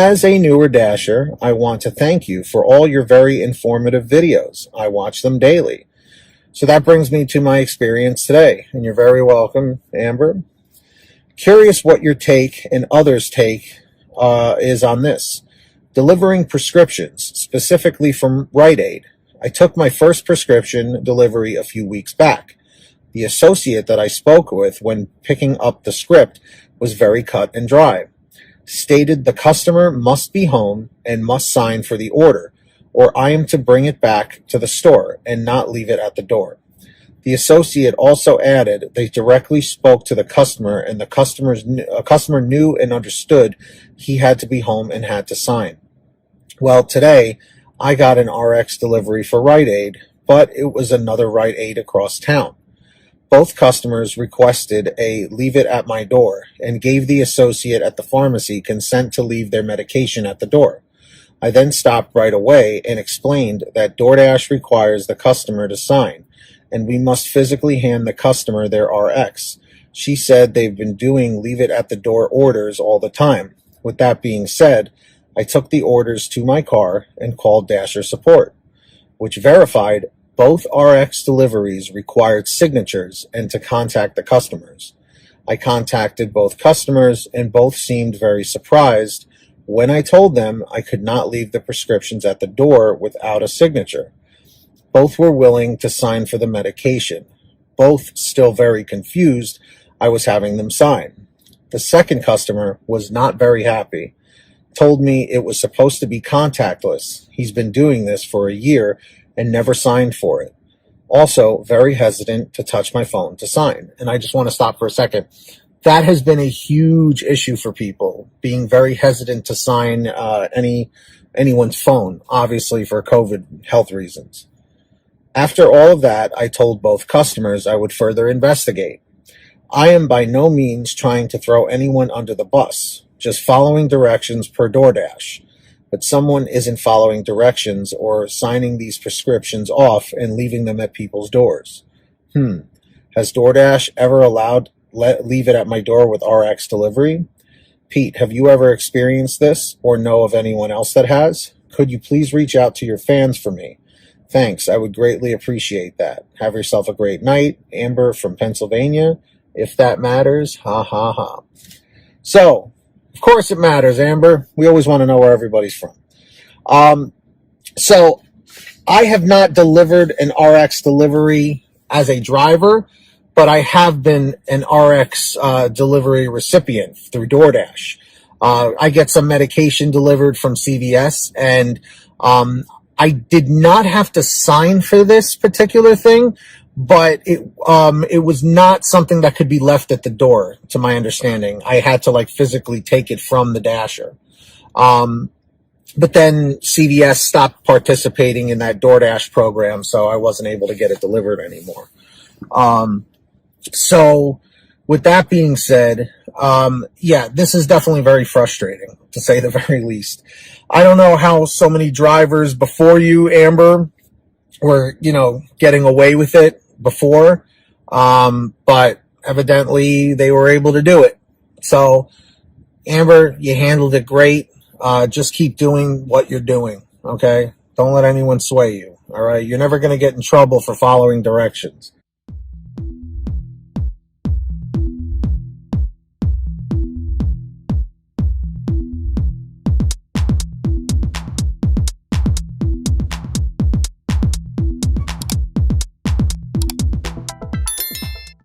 As a newer Dasher, I want to thank you for all your very informative videos. I watch them daily. So that brings me to my experience today, and you're very welcome, Amber. Curious what your take and others' take is on this. Delivering prescriptions, specifically from Rite Aid. I took my first prescription delivery a few weeks back. The associate that I spoke with when picking up the script was very cut and dry. Stated the customer must be home and must sign for the order, or I am to bring it back to the store and not leave it at the door. The associate also added they directly spoke to the customer, and the customer knew and understood he had to be home and had to sign. Well, today I got an RX delivery for Rite Aid, but it was another Rite Aid across town. Both customers requested a leave it at my door and gave the associate at the pharmacy consent to leave their medication at the door. I then stopped right away and explained that DoorDash requires the customer to sign, and we must physically hand the customer their RX. She said they've been doing leave it at the door orders all the time. With that being said, I took the orders to my car and called Dasher support, which verified both RX deliveries required signatures and to contact the customers. I contacted both customers, and both seemed very surprised when I told them I could not leave the prescriptions at the door without a signature. Both were willing to sign for the medication. Both still very confused I was having them sign. The second customer was not very happy. Told me it was supposed to be contactless. He's been doing this for a year and never signed for it. Also, very hesitant to touch my phone to sign. And I just want to stop for a second. That has been a huge issue for people, being very hesitant to sign anyone's phone, obviously for COVID health reasons. After all of that, I told both customers I would further investigate. I am by no means trying to throw anyone under the bus, just following directions per DoorDash. But someone isn't following directions or signing these prescriptions off and leaving them at people's doors. Has DoorDash ever allowed leave it at my door with RX delivery? Pete, have you ever experienced this or know of anyone else that has? Could you please reach out to your fans for me? Thanks, I would greatly appreciate that. Have yourself a great night. Amber from Pennsylvania. If that matters, ha ha ha. So, of course it matters, Amber. We always want to know where everybody's from. So I have not delivered an RX delivery as a driver, but I have been an RX delivery recipient through DoorDash. I get some medication delivered from CVS, and I did not have to sign for this particular thing, but it was not something that could be left at the door, to my understanding. I had to physically take it from the Dasher. But then CVS stopped participating in that DoorDash program, so I wasn't able to get it delivered anymore. So with that being said, this is definitely very frustrating, to say the very least. I don't know how so many drivers before you, Amber, were, getting away with it before, but evidently they were able to do it. So, Amber, you handled it great. Just keep doing what you're doing, okay? Don't let anyone sway you, all right? You're never going to get in trouble for following directions.